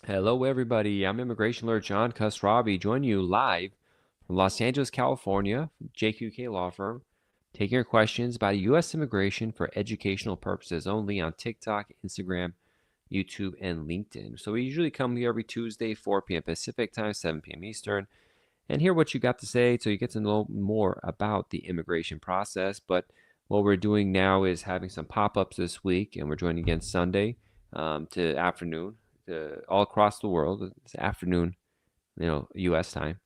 Hello, everybody. I'm Immigration Lawyer John Khosravi, joining you live from Los Angeles, California, from JQK Law Firm, taking your questions about U.S. immigration for educational purposes only on TikTok, Instagram, YouTube, and LinkedIn. So we usually come here every Tuesday, 4 p.m. Pacific time, 7 p.m. Eastern, and hear what you got to say so you get to know more about the immigration process. But what we're doing now is having some pop-ups this week, and we're joining again Sunday to afternoon all across the world. It's afternoon, U.S. time.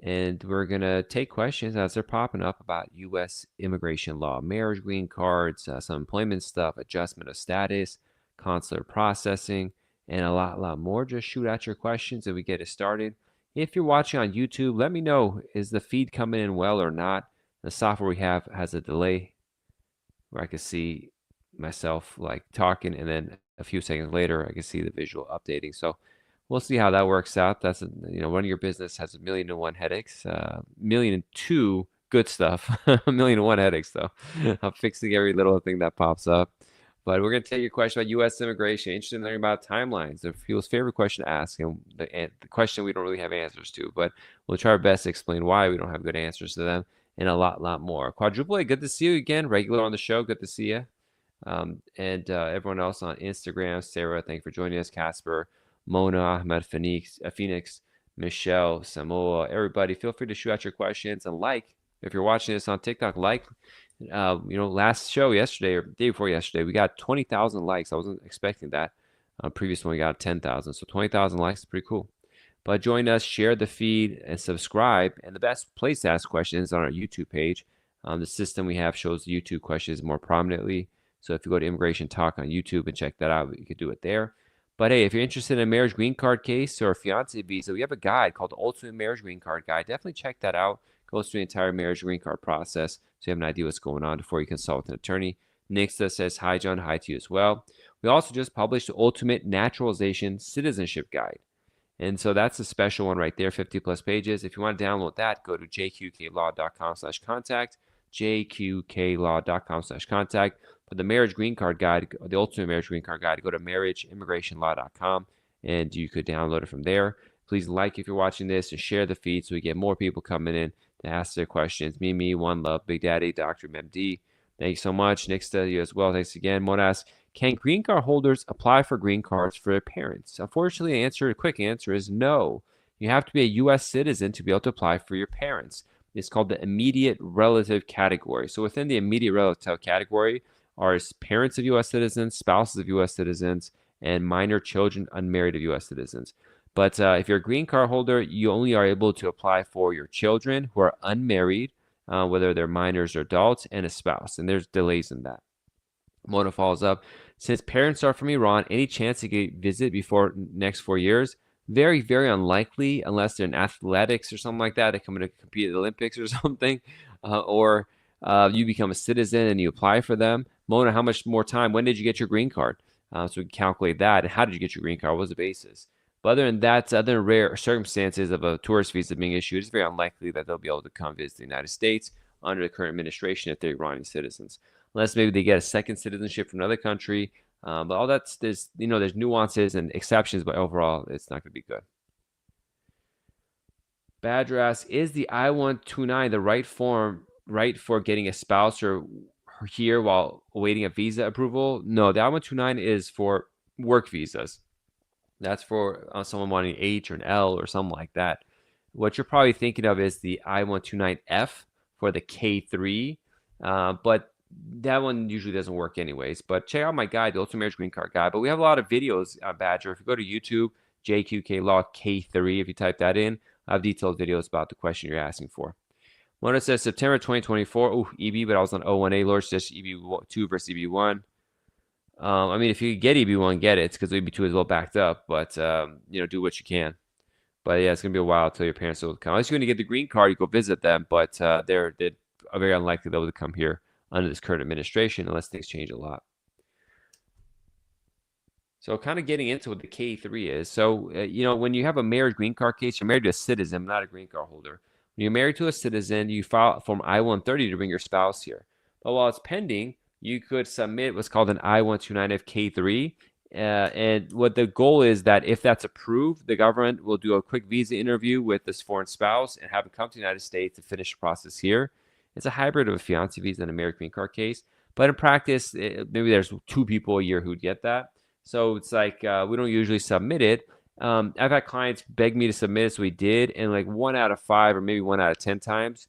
And we're going to take questions as they're popping up about U.S. immigration law, marriage, green cards, some employment stuff, adjustment of status, consular processing, and a lot more. Just shoot out your questions and we get it started. If you're watching on YouTube, let me know, is the feed coming in well or not? The software we have has a delay where I can see myself like talking, and then a few seconds later I can see the visual updating. So we'll see how that works out. That's running your business has 1,000,001 headaches, 1,000,002 good stuff, 1,000,001 headaches though. I'm fixing every little thing that pops up. But we're going to take your question about U.S. immigration. Interested in learning about timelines. The people's favorite question to ask, and the question we don't really have answers to, but we'll try our best to explain why we don't have good answers to them, and a lot more. Quadruple A, good to see you again. Regular on the show, good to see you. And everyone else on Instagram, Sarah, thank you for joining us. Casper, Mona, Ahmed, Phoenix, Michelle, Samoa, everybody, feel free to shoot out your questions and if you're watching this on TikTok, last show yesterday or day before yesterday, we got 20,000 likes. I wasn't expecting that. Previous one we got 10,000, so 20,000 likes is pretty cool. But join us, share the feed, and subscribe. And the best place to ask questions is on our YouTube page. The system we have shows the YouTube questions more prominently. So if you go to Immigration Talk on YouTube and check that out, you could do it there. But hey, if you're interested in a marriage green card case or a fiance visa, we have a guide called the Ultimate Marriage Green Card Guide. Definitely check that out. Goes through the entire marriage green card process so you have an idea what's going on before you consult with an attorney. Nixta says, hi, John. Hi to you as well. We also just published the Ultimate Naturalization Citizenship Guide. And so that's a special one right there, 50 plus pages. If you want to download that, go to jqqlaw.com/contact, jqqlaw.com/contact. For the marriage green card guide, the ultimate marriage green card guide, go to marriageimmigrationlaw.com and you could download it from there. Please like if you're watching this and share the feed so we get more people coming in to ask their questions. Me, One Love, Big Daddy, Dr. MD. Thank you so much. Nixta, you as well. Thanks again. Monas, can green card holders apply for green cards for their parents? Unfortunately, the quick answer is no. You have to be a U.S. citizen to be able to apply for your parents. It's called the immediate relative category. So within the immediate relative category are parents of U.S. citizens, spouses of U.S. citizens, and minor children unmarried of U.S. citizens. But if you're a green card holder, you only are able to apply for your children who are unmarried, whether they're minors or adults, and a spouse. And there's delays in that. Mona follows up. Since parents are from Iran, any chance to get visit before next 4 years? Very, very unlikely unless they're in athletics or something like that. They come in to compete at the Olympics or something. Or you become a citizen and you apply for them. Mona, how much more time? When did you get your green card? So we can calculate that. And how did you get your green card? What was the basis? But other than that, other than rare circumstances of a tourist visa being issued, it's very unlikely that they'll be able to come visit the United States under the current administration if they're Iranian citizens. Unless maybe they get a second citizenship from another country. But all that's, there's nuances and exceptions, but overall, it's not going to be good. Badger asks, is the I-129 the right form, right for getting a spouse or here while awaiting a visa approval? No, the I-129 is for work visas. That's for someone wanting an H or an L or something like that. What you're probably thinking of is the I-129F for the K3, but that one usually doesn't work anyways. But check out my guide, the Ultimate Marriage Green Card Guide. But we have a lot of videos, Badger. If you go to YouTube, JQK Law K3, if you type that in, I have detailed videos about the question you're asking for. Mona says September 2024. Oh, EB, but I was on O1A. Lord suggests EB2 versus EB1. I mean, if you get EB1, get it. It's because EB2 is a little backed up, but do what you can. But yeah, it's gonna be a while until your parents will come. Unless you're gonna get the green card, you go visit them. But they're very unlikely they'll come here under this current administration unless things change a lot. So kind of getting into what the K3 is. So, when you have a marriage green card case, you're married to a citizen, not a green card holder. When you're married to a citizen, you file Form I-130 to bring your spouse here. But while it's pending, you could submit what's called an I-129F K3. And what the goal is that if that's approved, the government will do a quick visa interview with this foreign spouse and have them come to the United States to finish the process here. It's a hybrid of a fiance visa and an American green card case. But in practice, maybe there's 2 people a year who'd get that. So it's like we don't usually submit it. I've had clients beg me to submit it, so we did. And like 1 out of 5 or maybe 1 out of 10 times,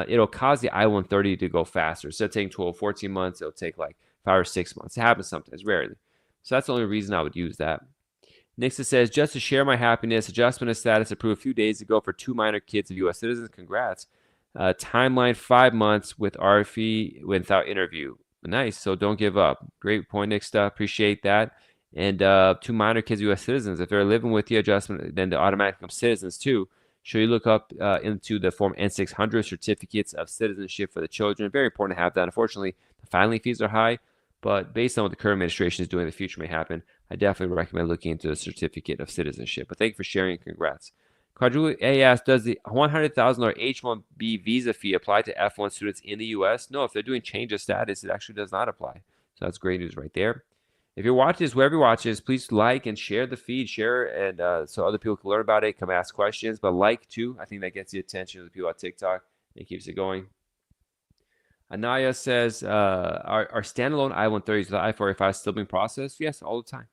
it'll cause the I-130 to go faster. Instead of taking 12, 14 months, it'll take like 5 or 6 months. It happens sometimes, rarely. So that's the only reason I would use that. Nixa says, just to share my happiness, adjustment of status approved a few days ago for 2 minor kids of U.S. citizens. Congrats. Timeline 5 months with RFE without interview. Nice. So don't give up. Great point, Nixa. Appreciate that. And 2 minor kids of U.S. citizens. If they're living with the adjustment, then they automatically become citizens too. Should you look up into the Form N600 certificates of citizenship for the children? Very important to have that. Unfortunately, the filing fees are high. But based on what the current administration is doing in the future may happen, I definitely recommend looking into the certificate of citizenship. But thank you for sharing and congrats. Quadrula A asks, does the $100,000 H-1B visa fee apply to F1 students in the U.S.? No, if they're doing change of status, it actually does not apply. So that's great news right there. If you're watching this, wherever you watch this, please like and share the feed. Share and so other people can learn about it, come ask questions. But like too, I think that gets the attention of the people on TikTok. It keeps it going. Anaya says, are standalone I-130s with I-485 still being processed? Yes, all the time.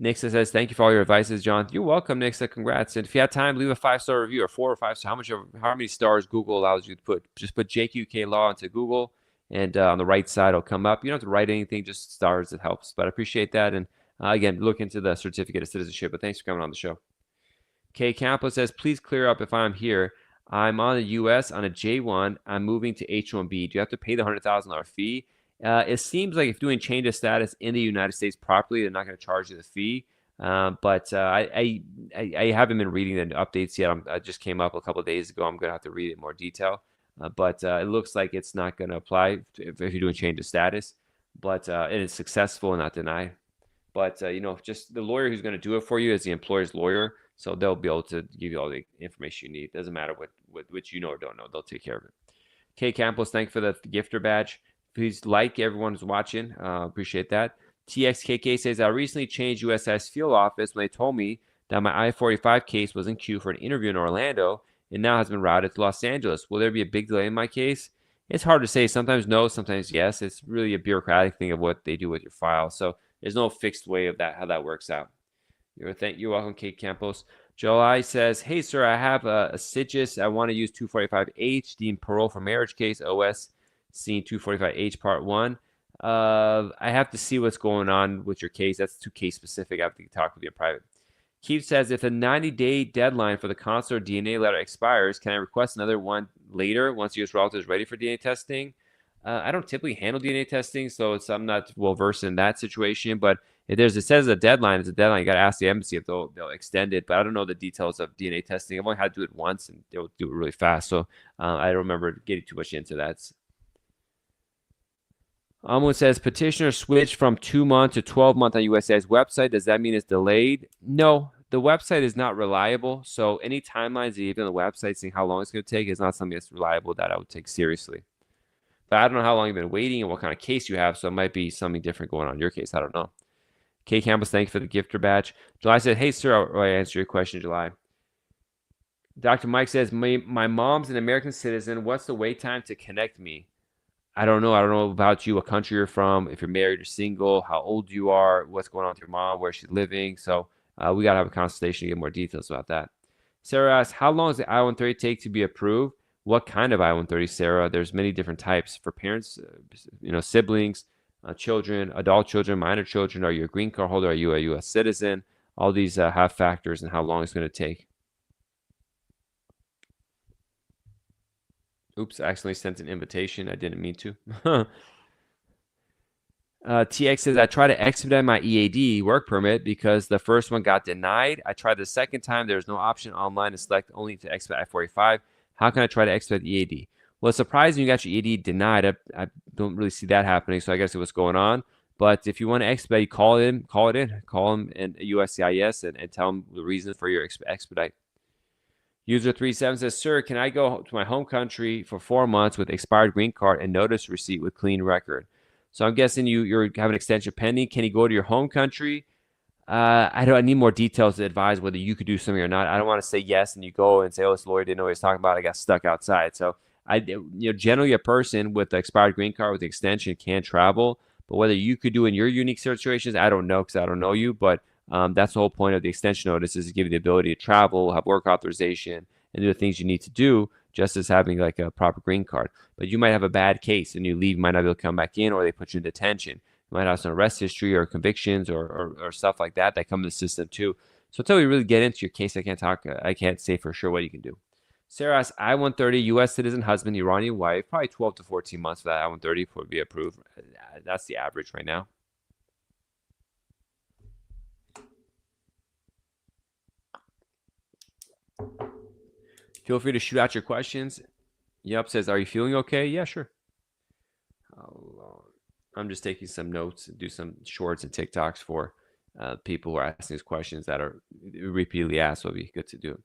Nixa says, thank you for all your advices, John. You're welcome, Nixa. Congrats. And if you have time, leave a 5-star review or 4 or 5 stars. How many stars Google allows you to put? Just put JQK Law into Google, and on the right side, it'll come up. You don't have to write anything, just stars. It helps. But I appreciate that. And again, look into the certificate of citizenship. But thanks for coming on the show. Kay Campo says, please clear up if I'm here. I'm on the U.S. on a J1. I'm moving to H-1B. Do you have to pay the $100,000 fee? It seems like if doing change of status in the United States properly, they're not going to charge you the fee. But I haven't been reading the updates yet. I just came up a couple of days ago. I'm going to have to read it in more detail. But it looks like it's not going to apply if you're doing change of status. But it is successful and not denied. But, just the lawyer who's going to do it for you is the employer's lawyer. So they'll be able to give you all the information you need. Doesn't matter what you know or don't know. They'll take care of it. Kay Campos, thank you for the gifter badge. Please like everyone who's watching. Appreciate that. TXKK says, I recently changed USCIS field office when they told me that my I-45 case was in queue for an interview in Orlando and now has been routed to Los Angeles. Will there be a big delay in my case? It's hard to say. Sometimes no, sometimes yes. It's really a bureaucratic thing of what they do with your file. So there's no fixed way of that, how that works out. You're welcome, Kate Campos. July says, hey, sir, I have a CIGIS. I want to use 245H, deemed parole for marriage case, OS, scene 245H, part 1. I have to see what's going on with your case. That's too case specific. I have to talk with you in private. Keith says, if a 90-day deadline for the consular DNA letter expires, can I request another one later once U.S. relative is ready for DNA testing? I don't typically handle DNA testing, so I'm not well versed in that situation. But if it says a deadline, it's a deadline. You got to ask the embassy if they'll extend it. But I don't know the details of DNA testing. I've only had to do it once, and they'll do it really fast. So I don't remember getting too much into that. Someone says, petitioner switched from 2-month to 12-month on USCIS website. Does that mean it's delayed? No, the website is not reliable. So any timelines, even on the website, seeing how long it's going to take is not something that's reliable that I would take seriously. But I don't know how long you've been waiting and what kind of case you have, so it might be something different going on in your case. I don't know. Kay Campbell, thank you for the gifter badge. July said, hey, sir, I answer your question, July. Dr. Mike says, my mom's an American citizen. What's the wait time to connect me? I don't know. I don't know about you, what country you're from, if you're married or single, how old you are, what's going on with your mom, where she's living. So we got to have a consultation to get more details about that. Sarah asks, how long does the I-130 take to be approved? What kind of I-130, Sarah? There's many different types for parents, siblings, children, adult children, minor children. Are you a green card holder? Are you a U.S. citizen? All these have factors in how long it's going to take. Oops, I accidentally sent an invitation. I didn't mean to. TX says, I tried to expedite my EAD work permit because the first one got denied. I tried the second time. There's no option online to select only to expedite I-45. How can I try to expedite the EAD? Well, it's surprising you got your EAD denied. I don't really see that happening, so I guess what's going on. But if you want to expedite, call them and USCIS and tell them the reason for your expedite. User 37 says, sir, can I go to my home country for 4 months with expired green card and notice receipt with clean record? So I'm guessing you have an extension pending. Can he go to your home country? I need more details to advise whether you could do something or not. I don't want to say yes and you go and say, "Oh, this lawyer didn't know what he was talking about. I got stuck outside." So generally a person with the expired green card with the extension can travel, but whether you could do in your unique situations, I don't know because I don't know you. But that's the whole point of the extension notice is to give you the ability to travel, have work authorization, and do the things you need to do, just as having like a proper green card. But you might have a bad case and you leave, might not be able to come back in, or they put you in detention. You might have some arrest history or convictions or stuff like that come in the system too. So until we really get into your case, I can't say for sure what you can do. Sarah asks, I-130, U.S. citizen husband, Iranian wife, probably 12 to 14 months for that I-130 before it be approved. That's the average right now. Feel free to shoot out your questions. Yup says, are you feeling okay? Yeah, sure. I'm just taking some notes, do some shorts and TikToks for people who are asking these questions that are repeatedly asked. So it'll be good to do it.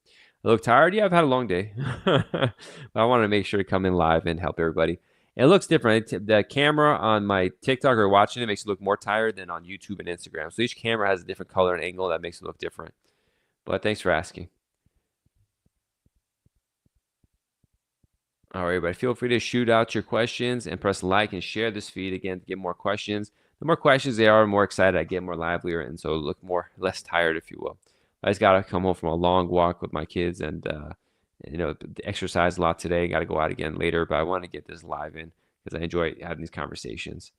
I look tired. Yeah, I've had a long day, but I wanted to make sure to come in live and help everybody. And it looks different. The camera on my TikTok or watching it makes it look more tired than on YouTube and Instagram. So each camera has a different color and angle that makes it look different. But thanks for asking. All right, everybody, feel free to shoot out your questions and press like and share this feed again to get more questions. The more questions they are, the more excited I get, more livelier, and so look less tired, if you will. I just got to come home from a long walk with my kids and, exercise a lot today. Got to go out again later, but I want to get this live in because I enjoy having these conversations.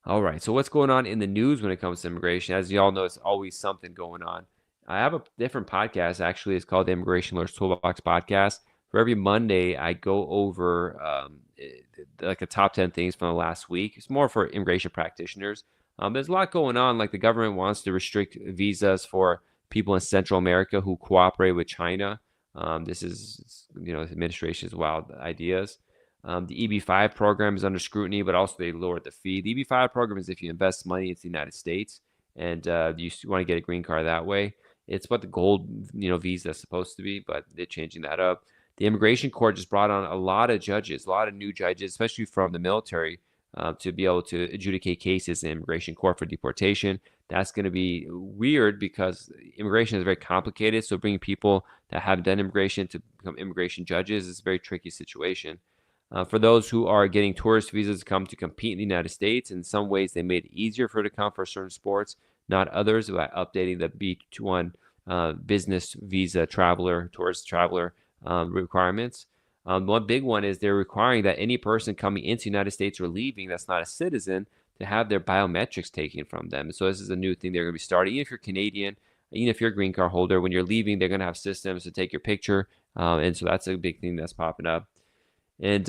All right, so what's going on in the news when it comes to immigration? As you all know, it's always something going on. I have a different podcast, actually. It's called the Immigration Lawyers Toolbox Podcast. For every Monday, I go over like a top 10 things from the last week. It's more for immigration practitioners. There's a lot going on. Like the government wants to restrict visas for people in Central America who cooperate with China. This is, the administration's wild ideas. The EB5 program is under scrutiny, but also they lowered the fee. The EB5 program is if you invest money into the United States and you want to get a green card that way. It's what the gold, visa is supposed to be, but they're changing that up. The immigration court just brought on a lot of judges, a lot of new judges, especially from the military, to be able to adjudicate cases in immigration court for deportation. That's going to be weird because immigration is very complicated. So bringing people that haven't done immigration to become immigration judges is a very tricky situation. For those who are getting tourist visas to come to compete in the United States, in some ways they made it easier for it to come for certain sports, not others, by updating the B1 business visa traveler, tourist traveler requirements. One big one is they're requiring that any person coming into the United States or leaving that's not a citizen to have their biometrics taken from them. So this is a new thing they're going to be starting. Even if you're Canadian, even if you're a green card holder, when you're leaving, they're going to have systems to take your picture. And so that's a big thing that's popping up. And,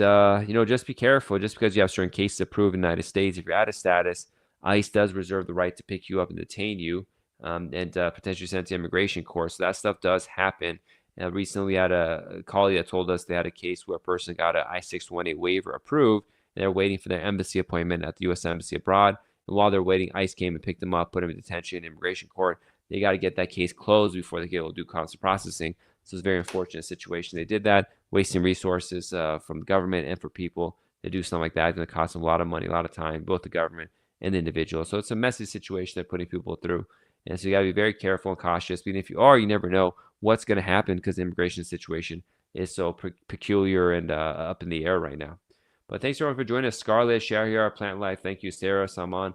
just be careful. Just because you have certain cases approved in the United States, if you're out of status, ICE does reserve the right to pick you up and detain you and potentially send to immigration court. So that stuff does happen. Recently, we had a colleague that told us they had a case where a person got an I-618 waiver approved. And they're waiting for their embassy appointment at the U.S. Embassy abroad. And while they're waiting, ICE came and picked them up, put them in detention in immigration court. They got to get that case closed before they get able to do consular processing. So it's a very unfortunate situation. They did that, wasting resources from the government and for people to do something like that. It's going to cost them a lot of money, a lot of time, both the government and the individual. So it's a messy situation they're putting people through. And so you got to be very careful and cautious. But if you are, you never know what's going to happen because the immigration situation is so peculiar and up in the air right now. But thanks everyone for joining us. Scarlett, Shahriar, Plant Life. Thank you, Sarah, Salman.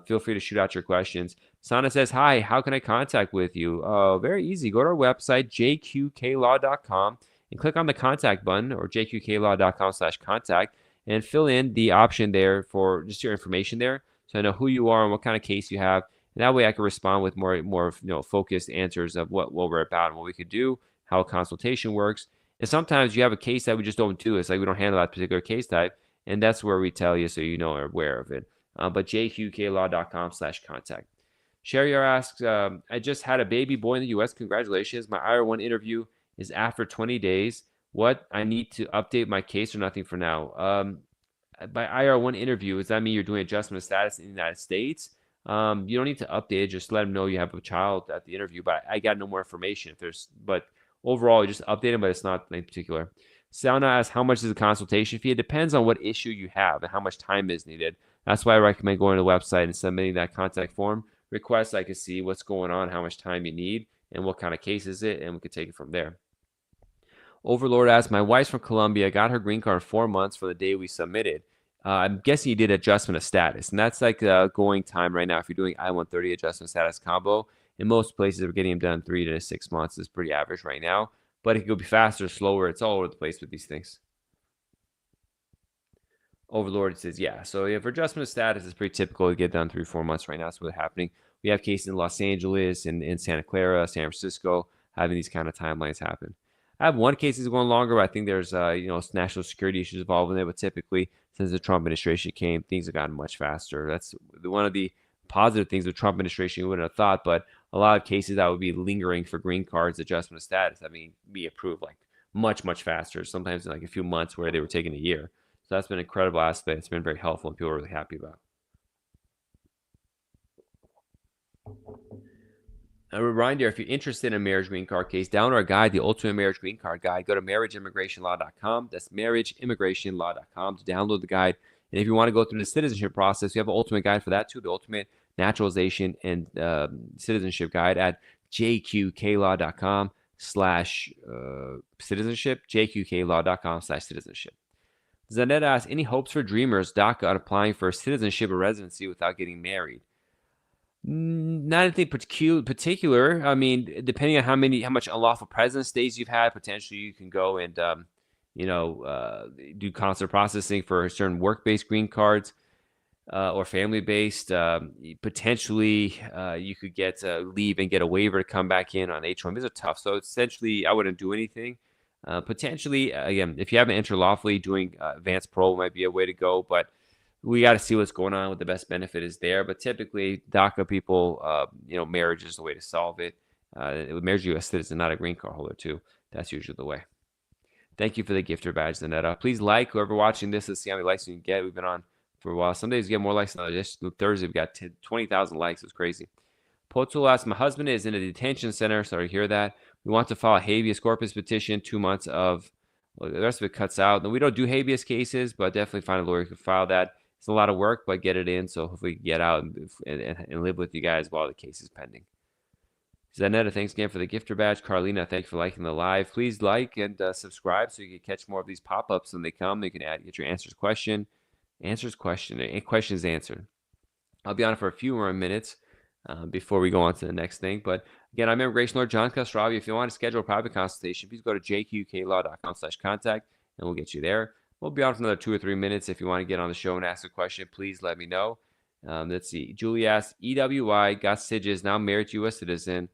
Feel free to shoot out your questions. Sana says, hi, how can I contact with you? Very easy. Go to our website, jqqlaw.com, and click on the contact button or jqqlaw.com/contact and fill in the option there for just your information there. So I know who you are and what kind of case you have. And that way I can respond with more focused answers of what we're about and what we could do, how a consultation works. And sometimes you have a case that we just don't do. It's like we don't handle that particular case type. And that's where we tell you so you know are aware of it. But jqqlaw.com/contact. Shahriar asks, I just had a baby boy in the U.S. Congratulations. My IR1 interview is after 20 days. What? I need to update my case or nothing for now? By IR1 interview, does that mean you're doing adjustment of status in the United States? You don't need to update it. Just let them know you have a child at the interview. But I got no more information. But overall, you just update them, but it's not in particular. Sauna asks, how much is the consultation fee? It depends on what issue you have and how much time is needed. That's why I recommend going to the website and submitting that contact form request. I can see what's going on, how much time you need, and what kind of case is it, and we could take it from there. Overlord asks, my wife's from Colombia, got her green card in 4 months from the day we submitted. I'm guessing you did adjustment of status, and that's like going time right now. If you're doing I-130 adjustment status combo, in most places we're getting them done 3 to 6 months is pretty average right now, but it could be faster, slower. It's all over the place with these things. Overlord says, yeah. So yeah, for adjustment of status, it's pretty typical to get done 3 or 4 months right now. That's what's happening. We have cases in Los Angeles and in Santa Clara, San Francisco, having these kind of timelines happen. I have one case that's going longer, but I think there's national security issues involved in it. But typically, since the Trump administration came, things have gotten much faster. That's one of the positive things with Trump administration you wouldn't have thought, but a lot of cases that would be lingering for green cards, adjustment of status, be approved like much, much faster, sometimes in like a few months where they were taking a year. So that's been an incredible aspect. It's been very helpful and people are really happy about. A reminder, if you're interested in a marriage green card case, download our guide, The Ultimate Marriage Green Card Guide. Go to marriageimmigrationlaw.com. That's marriageimmigrationlaw.com to download the guide. And if you want to go through the citizenship process, we have an ultimate guide for that too, the Ultimate Naturalization and Citizenship Guide at jqqlaw.com/citizenship, jqqlaw.com/citizenship. Zanet asks, any hopes for Dreamers DACA on applying for citizenship or residency without getting married? Not anything particular. I mean, depending on how much unlawful presence days you've had, potentially you can go and do consular processing for certain work-based green cards or family-based. Potentially, you could get leave and get a waiver to come back in on H-1. These are tough. So essentially, I wouldn't do anything. Potentially, again, if you haven't entered lawfully, doing advanced parole might be a way to go, but we got to see what's going on, what the best benefit is there. But typically, DACA people, marriage is the way to solve it. Marriage U.S. citizen, not a green card holder, too. That's usually the way. Thank you for the gifter badge, Zanetta. Please like whoever watching this. Let's see how many likes you can get. We've been on for a while. Some days we get more likes than others. Thursday, we got 20,000 likes. It's crazy. Potul asks, my husband is in a detention center. Sorry to hear that. We want to file a habeas corpus petition, 2 months of, well, the rest of it cuts out. And we don't do habeas cases, but definitely find a lawyer who can file that. It's a lot of work, but get it in. So hopefully get out and live with you guys while the case is pending. Zanetta, thanks again for the gifter badge. Carlina, thanks for liking the live. Please like and subscribe so you can catch more of these pop-ups when they come. You can get your questions answered. I'll be on it for a few more minutes before we go on to the next thing. But again, I'm immigration lawyer John Khosravi. If you want to schedule a private consultation, please go to jqqlaw.com/contact and we'll get you there. We'll be on for another 2 or 3 minutes. If you want to get on the show and ask a question, please let me know. Let's see. Julie asks, EWI, got SIGs, now married to U.S. citizen.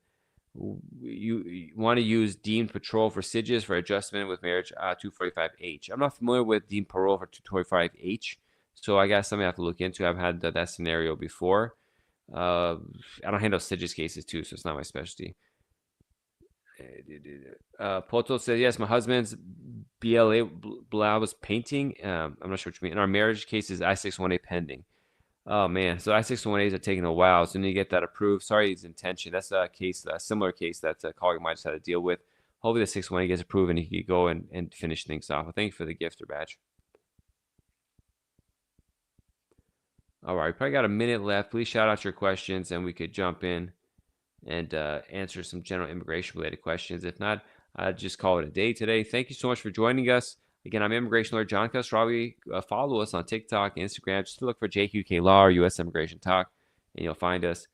You want to use deemed patrol for SIGs for adjustment with marriage 245H. I'm not familiar with deemed parole for 245H, so I guess something I have to look into. I've had that scenario before. I don't handle SIGs cases too, so it's not my specialty. Poto says, yes, my husband's BLA was painting. I'm not sure what you mean. In our marriage case is I-618 pending. Oh, man. So I-618s are taking a while. So we need to get that approved. Sorry, his intention. That's a similar case that a colleague of mine just had to deal with. Hopefully the 618 gets approved and he can go and finish things off. Well, thank you for the gifter badge. All right. We probably got a minute left. Please shout out your questions and we could jump in and answer some general immigration-related questions. If not, I'll just call it a day today. Thank you so much for joining us. Again, I'm immigration lawyer John Khosravi. Follow us on TikTok, Instagram. Just look for JQK Law or U.S. Immigration Talk, and you'll find us.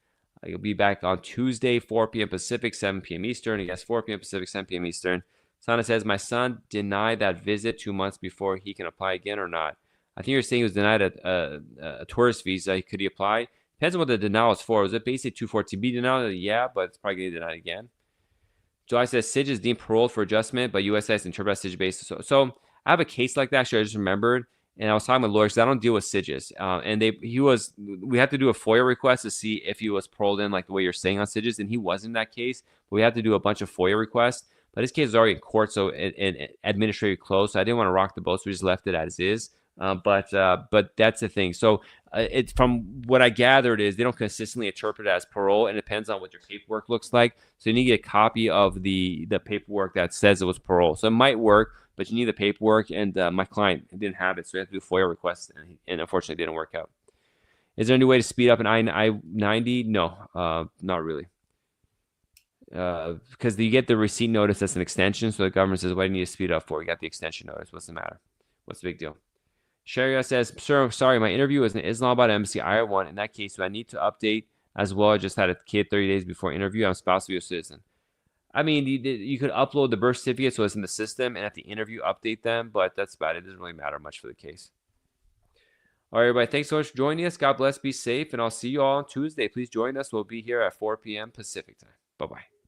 You'll be back on Tuesday, 4 p.m. Pacific, 7 p.m. Eastern. I guess 4 p.m. Pacific, 7 p.m. Eastern. Sana says, my son denied that visit 2 months before he can apply again or not. I think you're saying he was denied a tourist visa. Could he apply? Depends on what the denial is for. Was it basically 214B denial? Yeah, but it's probably going to be denied again. Joy says, SIG is deemed paroled for adjustment, but USCIS interprets SIG basis. So I have a case like that. Actually, I just remembered. And I was talking with lawyers because I don't deal with SIGs. We had to do a FOIA request to see if he was paroled in like the way you're saying on SIGs. And he was in that case. But we had to do a bunch of FOIA requests. But his case is already in court, so and administrative closed. So I didn't want to rock the boat, so we just left it as is. But that's the thing. So it's from what I gathered is they don't consistently interpret it as parole, and it depends on what your paperwork looks like. So you need to get a copy of the paperwork that says it was parole. So it might work, but you need the paperwork, and my client didn't have it, so we had to do a FOIA request, and unfortunately it didn't work out. Is there any way to speed up an I-90? No, not really. Because you get the receipt notice that's an extension, so the government says, what do you need to speed up for? You got the extension notice. What's the matter? What's the big deal? Sharia says, sir, sorry, my interview is an Islamabad embassy IR1. In that case, do I need to update as well? I just had a kid 30 days before interview. I'm a spouse of a citizen. I mean, you could upload the birth certificate so it's in the system, and at the interview, update them, but that's about it. It doesn't really matter much for the case. All right, everybody, thanks so much for joining us. God bless, be safe, and I'll see you all on Tuesday. Please join us. We'll be here at 4 p.m. Pacific time. Bye-bye.